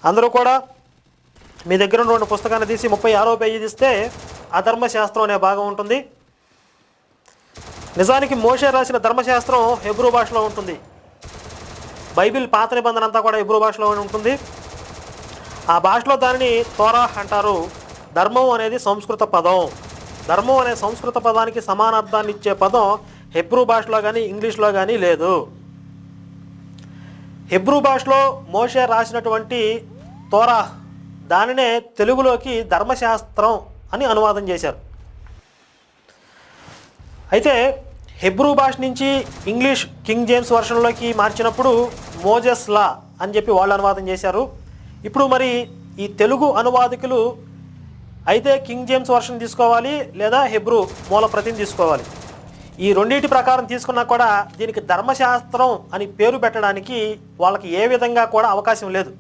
అందరూ కూడా మీ దగ్గర ఉన్నటువంటి పుస్తకాన్ని తీసి 36వ పేజీ తీస్తే అధర్మశాస్త్రం అనే భాగం ఉంటుంది. నిజానికి మోషే రాసిన ధర్మశాస్త్రం హెబ్రూ భాషలో ఉంటుంది. బైబిల్ పాత నిబంధన అంతా కూడా హెబ్రూ భాషలో ఉంటుంది. ఆ భాషలో దానిని తోరా అంటారు. ధర్మం అనేది సంస్కృత పదం. ధర్మం అనే సంస్కృత పదానికి సమానార్థాన్ని ఇచ్చే పదం హెబ్రూ భాషలో కానీ ఇంగ్లీష్లో కానీ లేదు. హెబ్రూ భాషలో మోషే రాసినటువంటి తోరా దానినే తెలుగులోకి ధర్మశాస్త్రం అని అనువాదం చేశారు. అయితే హెబ్రూ భాష నుంచి ఇంగ్లీష్ కింగ్ జేమ్స్ వర్షన్లోకి మార్చినప్పుడు మోజెస్ లా అని చెప్పి వాళ్ళు అనువాదం చేశారు. ఇప్పుడు మరి ఈ తెలుగు అనువాదకులు అయితే కింగ్ జేమ్స్ వర్షన్ తీసుకోవాలి లేదా హెబ్రూ మూల ప్రతిని తీసుకోవాలి. ఈ రెండింటి ప్రకారం తీసుకున్నా కూడా దీనికి ధర్మశాస్త్రం అని పేరు పెట్టడానికి వాళ్ళకి ఏ విధంగా కూడా అవకాశం లేదు.